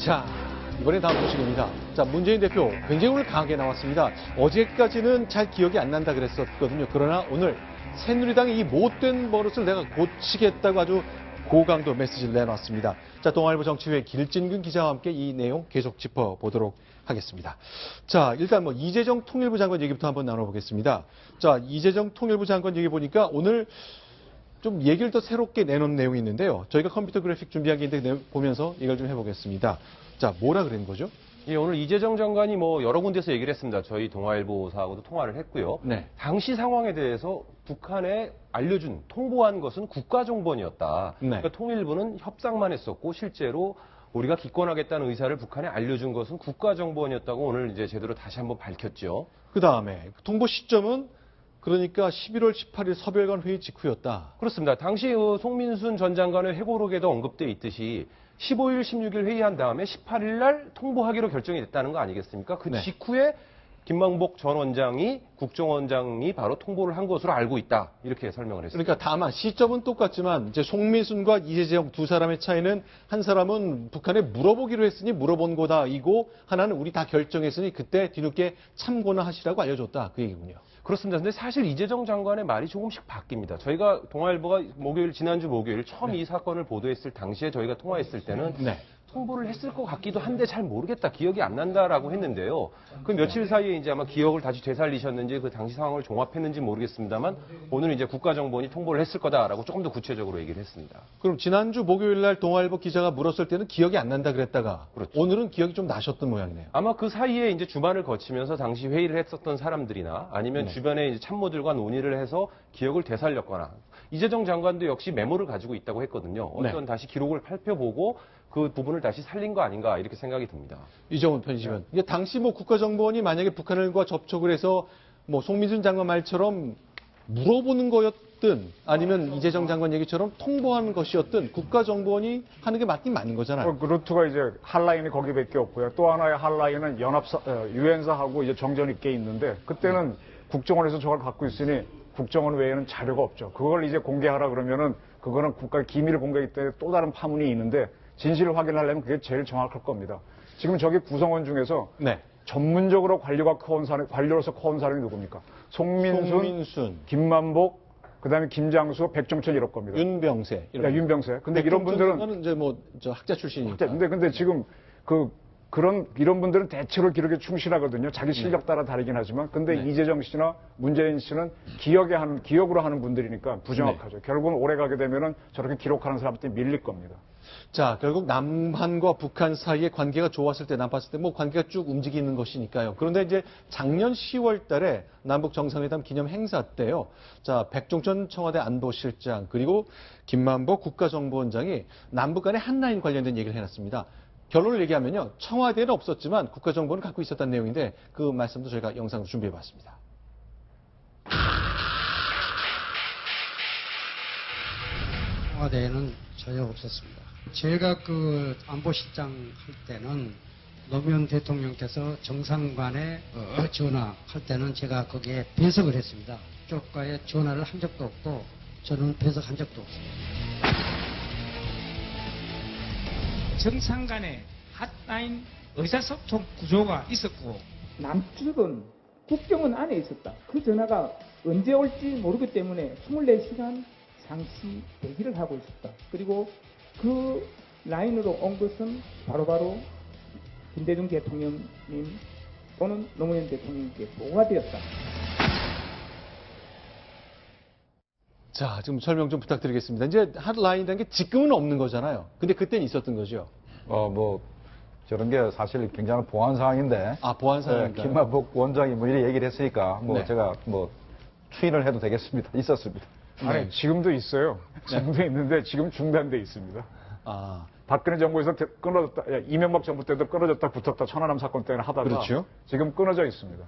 자, 이번에 다음 소식입니다. 자, 문재인 대표 굉장히 오늘 강하게 나왔습니다. 어제까지는 잘 기억이 안 난다 그랬었거든요. 그러나 오늘 새누리당의 이 못된 버릇을 내가 고치겠다고 아주 고강도 메시지를 내놨습니다. 자, 동아일보 정치부의 길진근 기자와 함께 이 내용 계속 짚어보도록 하겠습니다. 자, 일단 이재정 통일부 장관 얘기부터 한번 나눠보겠습니다. 자, 이재정 통일부 장관 얘기 보니까 오늘 좀 얘기를 더 새롭게 내놓은 내용이 있는데요. 저희가 컴퓨터 그래픽 준비한 게 있는데 보면서 이걸 좀 해보겠습니다. 자, 뭐라 그런 거죠? 예, 오늘 이재정 장관이 여러 군데서 얘기를 했습니다. 저희 동아일보사하고도 통화를 했고요. 네. 당시 상황에 대해서 북한에 알려준, 통보한 것은 국가정보원이었다. 네. 그러니까 통일부는 협상만 했었고 실제로 우리가 기권하겠다는 의사를 북한에 알려준 것은 국가정보원이었다고 오늘 이제 제대로 다시 한번 밝혔죠. 그 다음에 통보 시점은 그러니까 11월 18일 서별관 회의 직후였다. 그렇습니다. 당시 송민순 전 장관의 회고록에도 언급되어 있듯이 15일, 16일 회의한 다음에 18일 날 통보하기로 결정이 됐다는 거 아니겠습니까? 그 네. 직후에 김만복 전 원장이 국정원장이 바로 통보를 한 것으로 알고 있다. 이렇게 설명을 했습니다. 그러니까 다만 시점은 똑같지만 이제 송민순과 이재정 두 사람의 차이는 한 사람은 북한에 물어보기로 했으니 물어본 거다 이고 하나는 우리 다 결정했으니 그때 뒤늦게 참고나 하시라고 알려줬다. 그 얘기군요. 그렇습니다. 근데 사실 이재정 장관의 말이 조금씩 바뀝니다. 저희가 동아일보가 지난주 목요일 처음 이 사건을 보도했을 당시에 저희가 통화했을 때는 네. 통보를 했을 것 같기도 한데 잘 모르겠다. 기억이 안 난다라고 했는데요. 그 며칠 사이에 이제 아마 기억을 다시 되살리셨는지 그 당시 상황을 종합했는지 모르겠습니다만 오늘 이제 국가정보원이 통보를 했을 거다라고 조금 더 구체적으로 얘기를 했습니다. 그럼 지난주 목요일 날 동아일보 기자가 물었을 때는 기억이 안 난다 그랬다가 그렇죠. 오늘은 기억이 좀 나셨던 모양이네요. 아마 그 사이에 이제 주말을 거치면서 당시 회의를 했었던 사람들이나 아니면 네. 주변에 이제 참모들과 논의를 해서 기억을 되살렸거나 이재정 장관도 역시 메모를 가지고 있다고 했거든요. 어떤 네. 다시 기록을 살펴보고 그 부분을 다시 살린 거 아닌가 이렇게 생각이 듭니다. 이정훈 편집위원. 이게 당시 국가정보원이 만약에 북한과 접촉을 해서 송민순 장관 말처럼 물어보는 거였든 아니면 이재정 장관 얘기처럼 통보하는 것이었든 국가정보원이 하는 게 맞긴 맞는 거잖아요. 그 루트가 이제 한라인이 거기밖에 없고요. 또 하나의 한라인은 유엔사하고 이제 정전 있게 있는데 그때는 국정원에서 저걸 갖고 있으니 국정원 외에는 자료가 없죠. 그걸 이제 공개하라 그러면은 그거는 국가 기밀 공개이기 때문에 또 다른 파문이 있는데 진실을 확인하려면 그게 제일 정확할 겁니다. 지금 저기 구성원 중에서 네. 전문적으로 관료로서 커온 사람이 누굽니까? 송민순, 김만복, 그다음에 김장수, 백종천 이럴 겁니다. 윤병세. 윤병세. 근데 이런 분들은 이제 저 학자 출신이니까. 근데 지금 이런 분들은 대체로 기록에 충실하거든요. 자기 실력 따라 다르긴 하지만. 근데 네. 이재정 씨나 문재인 씨는 기억으로 하는 분들이니까 부정확하죠. 네. 결국은 오래 가게 되면은 저렇게 기록하는 사람한테 밀릴 겁니다. 자, 결국 남한과 북한 사이의 관계가 좋았을 때, 나빴을 때 관계가 쭉 움직이는 것이니까요. 그런데 이제 작년 10월 달에 남북 정상회담 기념 행사 때요. 자, 백종천 청와대 안보실장 그리고 김만복 국가정보원장이 남북 간의 한라인 관련된 얘기를 해놨습니다. 결론을 얘기하면요. 청와대는 없었지만 국가정보는 갖고 있었다는 내용인데 그 말씀도 저희가 영상으로 준비해봤습니다. 청와대에는 전혀 없었습니다. 제가 그 안보실장 할 때는 노무현 대통령께서 정상관에 전화할 때는 제가 거기에 배석을 했습니다. 그쪽과의 전화를 한 적도 없고 저는 배석한 적도 없습니다. 정상 간의 핫라인 의사소통 구조가 있었고 남측은 국정원 안에 있었다. 그 전화가 언제 올지 모르기 때문에 24시간 상시 대기를 하고 있었다. 그리고 그 라인으로 온 것은 바로바로 김대중 대통령님 또는 노무현 대통령님께 보고가 되었다. 자, 지금 설명 좀 부탁드리겠습니다. 이제 핫라인이라는 게 지금은 없는 거잖아요. 근데 그때는 있었던 거죠. 저런 게 사실 굉장한 보안 사항인데. 보안 사항인가요? 김만복 원장이 이렇게 얘기를 했으니까 네. 제가 추인을 해도 되겠습니다. 있었습니다. 아니, 지금도 있어요. 지금도 있는데 지금 중단돼 있습니다. 박근혜 정부에서 끊어졌다, 이명박 정부 때도 끊어졌다 붙었다 천안함 사건 때는 하다가 그렇죠. 지금 끊어져 있습니다.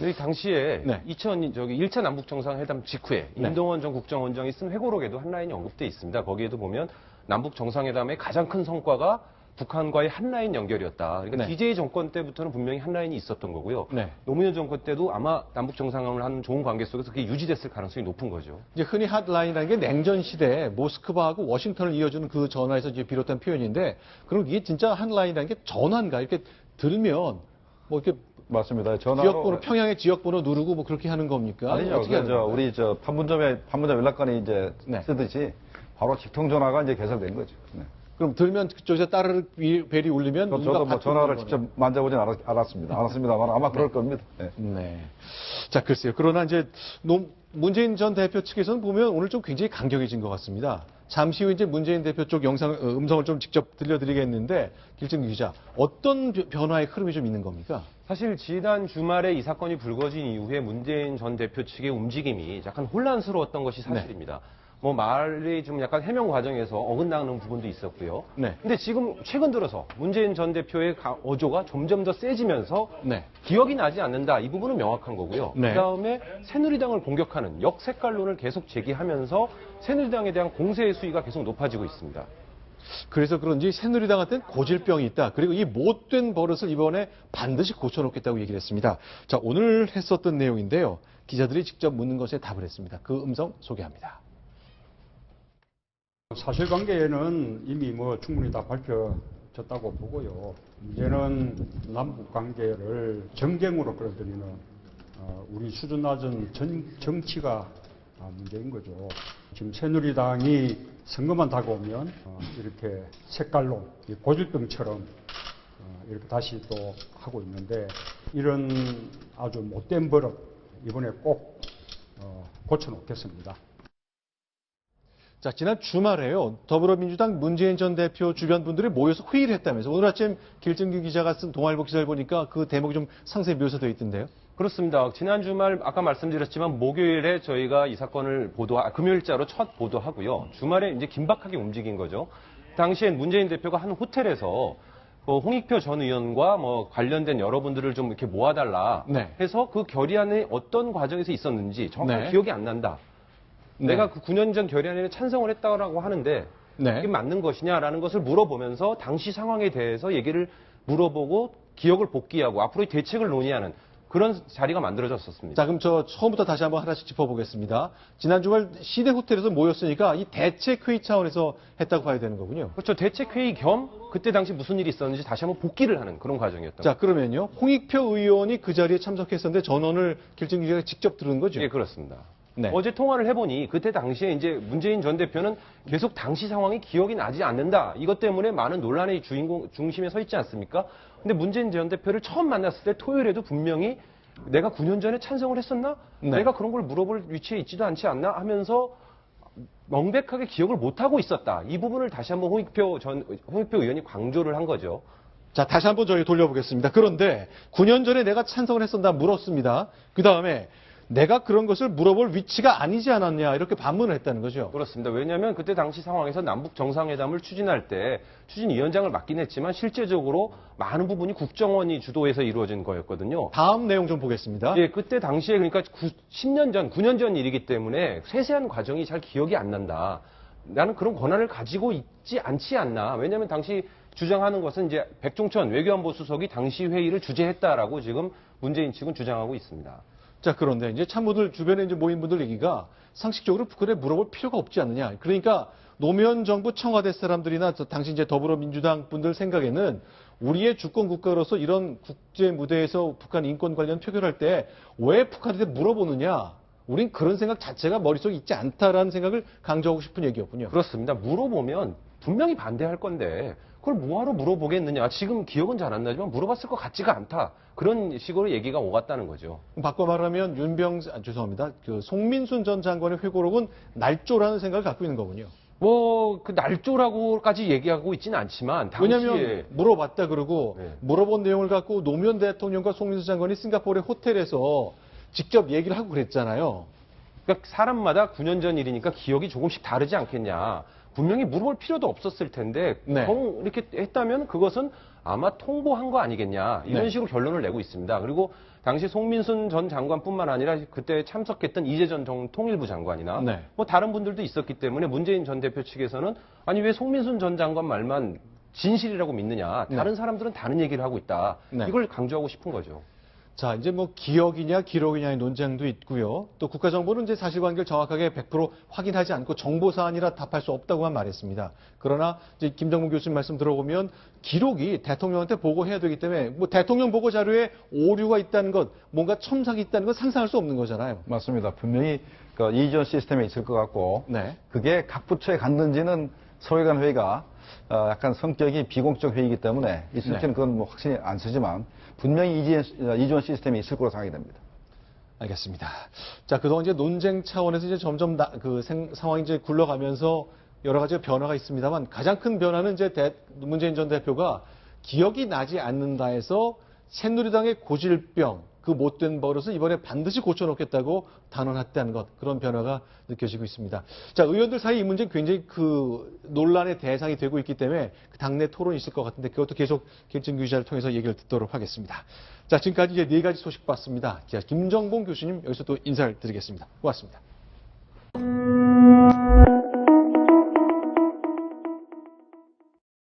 이 당시에 네. 1차 남북 정상회담 직후에 네. 임동원 전 국정원장이 쓴 회고록에도 한라인이 언급돼 있습니다. 거기에도 보면 남북 정상회담의 가장 큰 성과가 북한과의 한 라인 연결이었다. 그러니까 네. DJ 정권 때부터는 분명히 한 라인이 있었던 거고요. 네. 노무현 정권 때도 아마 남북 정상회담을 하는 좋은 관계 속에서 그게 유지됐을 가능성이 높은 거죠. 이제 흔히 핫라인이라는 게 냉전 시대에 모스크바하고 워싱턴을 이어주는 그 전화에서 이제 비롯된 표현인데, 그럼 이게 진짜 핫라인이라는 게 전화인가? 이렇게 들으면 뭐 이렇게 맞습니다. 전화로 지역번호, 평양의 지역번호 누르고 뭐 그렇게 하는 겁니까? 아니죠. 어떻게 하는 건가요? 우리 판문점 연락관이 이제 네. 쓰듯이 바로 직통 전화가 이제 개설된 거죠. 네. 그럼 들면 그쪽에서 따르르 벨이 울리면 저도 누군가 뭐 받고 전화를 있는 직접 거네요. 만져보진 않았습니다만 아마 그럴 겁니다. 네. 네. 자, 글쎄요. 그러나 이제 문재인 전 대표 측에서는 보면 오늘 좀 굉장히 강경해진 것 같습니다. 잠시 후 이제 문재인 대표 쪽 음성을 좀 직접 들려드리겠는데, 길정규 기자, 어떤 변화의 흐름이 좀 있는 겁니까? 사실 지난 주말에 이 사건이 불거진 이후에 문재인 전 대표 측의 움직임이 약간 혼란스러웠던 것이 사실입니다. 뭐 말이 좀 약간 해명 과정에서 어긋나는 부분도 있었고요. 네. 근데 지금 최근 들어서 문재인 전 대표의 어조가 점점 더 세지면서 네. 기억이 나지 않는다. 이 부분은 명확한 거고요. 네. 그다음에 새누리당을 공격하는 역색깔론을 계속 제기하면서 새누리당에 대한 공세의 수위가 계속 높아지고 있습니다. 그래서 그런지 새누리당한테는 고질병이 있다. 그리고 이 못된 버릇을 이번에 반드시 고쳐놓겠다고 얘기를 했습니다. 자, 오늘 했었던 내용인데요. 기자들이 직접 묻는 것에 답을 했습니다. 그 음성 소개합니다. 사실관계는 이미 뭐 충분히 다 밝혀졌다고 보고요. 문제는 남북 관계를 정쟁으로 끌어들이는 우리 수준 낮은 정치가 문제인 거죠. 지금 새누리당이 선거만 다가오면 이렇게 색깔로 고질병처럼 이렇게 다시 또 하고 있는데, 이런 아주 못된 버릇 이번에 꼭 고쳐놓겠습니다. 자, 지난 주말에요. 더불어민주당 문재인 전 대표 주변 분들이 모여서 회의를 했다면서, 오늘 아침 길정규 기자가 쓴 동아일보 기사를 보니까 그 대목이 좀 상세히 묘사되어 있던데요. 그렇습니다. 지난 주말 아까 말씀드렸지만 목요일에 저희가 이 사건을 금요일자로 첫 보도하고요. 주말에 이제 긴박하게 움직인 거죠. 당시엔 문재인 대표가 한 호텔에서 홍익표 전 의원과 뭐 관련된 여러분들을 좀 이렇게 모아달라 네. 해서 그 결의안이 어떤 과정에서 있었는지 정확하게 네. 기억이 안 난다. 네. 내가 그 9년 전 결의안에 찬성을 했다고 하는데 네. 이게 맞는 것이냐라는 것을 물어보면서 당시 상황에 대해서 얘기를 물어보고 기억을 복귀하고 앞으로의 대책을 논의하는 그런 자리가 만들어졌었습니다. 자, 그럼 저 처음부터 다시 한번 하나씩 짚어보겠습니다. 지난 주말 시대 호텔에서 모였으니까 이 대책회의 차원에서 했다고 봐야 되는 거군요. 그렇죠. 대책회의 겸 그때 당시 무슨 일이 있었는지 다시 한번 복귀를 하는 그런 과정이었던 자, 그러면요. 홍익표 의원이 그 자리에 참석했었는데 전원을 길정규 기자가 직접 들은 거죠? 예, 그렇습니다. 네. 어제 통화를 해보니 그때 당시에 이제 문재인 전 대표는 계속 당시 상황이 기억이 나지 않는다. 이것 때문에 많은 논란의 중심에 서 있지 않습니까? 근데 문재인 전 대표를 처음 만났을 때 토요일에도 분명히 내가 9년 전에 찬성을 했었나? 네. 내가 그런 걸 물어볼 위치에 있지도 않지 않나? 하면서 명백하게 기억을 못하고 있었다. 이 부분을 다시 한번 홍익표 의원이 강조를 한 거죠. 자, 다시 한번 저희 돌려보겠습니다. 그런데 9년 전에 내가 찬성을 했었나 물었습니다. 그 다음에 내가 그런 것을 물어볼 위치가 아니지 않았냐 이렇게 반문을 했다는 거죠. 그렇습니다. 왜냐하면 그때 당시 상황에서 남북 정상회담을 추진할 때 추진위원장을 맡긴 했지만 실제적으로 많은 부분이 국정원이 주도해서 이루어진 거였거든요. 다음 내용 좀 보겠습니다. 예, 그때 당시에 그러니까 10년 전, 9년 전 일이기 때문에 세세한 과정이 잘 기억이 안 난다. 나는 그런 권한을 가지고 있지 않지 않나. 왜냐하면 당시 주장하는 것은 이제 백종천 외교안보 수석이 당시 회의를 주재했다라고 지금 문재인 측은 주장하고 있습니다. 자, 그런데 이제 참모들 주변에 이제 모인 분들 얘기가 상식적으로 북한에 물어볼 필요가 없지 않느냐. 그러니까 노무현 정부 청와대 사람들이나 당시 이제 더불어민주당 분들 생각에는 우리의 주권 국가로서 이런 국제 무대에서 북한 인권 관련 표결할 때 왜 북한한테 물어보느냐. 우린 그런 생각 자체가 머릿속에 있지 않다라는 생각을 강조하고 싶은 얘기였군요. 그렇습니다. 물어보면 분명히 반대할 건데 그걸 뭐하러 물어보겠느냐. 지금 기억은 잘 안 나지만 물어봤을 것 같지가 않다. 그런 식으로 얘기가 오갔다는 거죠. 바꿔 말하면 죄송합니다. 그 송민순 전 장관의 회고록은 날조라는 생각을 갖고 있는 거군요. 뭐 그 날조라고까지 얘기하고 있지는 않지만 당시에 왜냐하면 물어봤다 그러고 네. 물어본 내용을 갖고 노무현 대통령과 송민수 장관이 싱가포르의 호텔에서 직접 얘기를 하고 그랬잖아요. 그러니까 사람마다 9년 전 일이니까 기억이 조금씩 다르지 않겠냐. 분명히 물어볼 필요도 없었을 텐데 네. 이렇게 했다면 그것은 아마 통보한 거 아니겠냐. 이런 네. 식으로 결론을 내고 있습니다. 그리고 당시 송민순 전 장관뿐만 아니라 그때 참석했던 이재전 통일부 장관이나 네. 뭐 다른 분들도 있었기 때문에 문재인 전 대표 측에서는 아니 왜 송민순 전 장관 말만 진실이라고 믿느냐. 다른 사람들은 다른 얘기를 하고 있다. 네. 이걸 강조하고 싶은 거죠. 자, 이제 뭐 기억이냐 기록이냐의 논쟁도 있고요. 또 국가정보는 이제 사실관계를 정확하게 100% 확인하지 않고 정보사안이라 답할 수 없다고만 말했습니다. 그러나 이제 김정문 교수님 말씀 들어보면 기록이 대통령한테 보고해야 되기 때문에 뭐 대통령 보고 자료에 오류가 있다는 것, 뭔가 첨삭이 있다는 건 상상할 수 없는 거잖아요. 맞습니다. 분명히 그 이전 시스템에 있을 것 같고 네. 그게 각 부처에 갔는지는 서울 간 회의가 약간 성격이 비공적 회의이기 때문에 있을지는 그건 뭐 확신이 안 쓰지만 분명히 이전 시스템이 있을 거로 생각이 됩니다. 알겠습니다. 자, 그동안 이제 논쟁 차원에서 이제 점점 상황이 이제 굴러가면서 여러 가지 변화가 있습니다만 가장 큰 변화는 이제 문재인 전 대표가 기억이 나지 않는다 해서 새누리당의 고질병, 그 못된 버릇을 이번에 반드시 고쳐놓겠다고 단언했다는 것, 그런 변화가 느껴지고 있습니다. 자, 의원들 사이 이 문제는 굉장히 그 논란의 대상이 되고 있기 때문에 당내 토론이 있을 것 같은데 그것도 계속 김진규 기자를 통해서 얘기를 듣도록 하겠습니다. 자, 지금까지 이제 4가지 소식 봤습니다. 김정봉 교수님 여기서 또 인사를 드리겠습니다. 고맙습니다.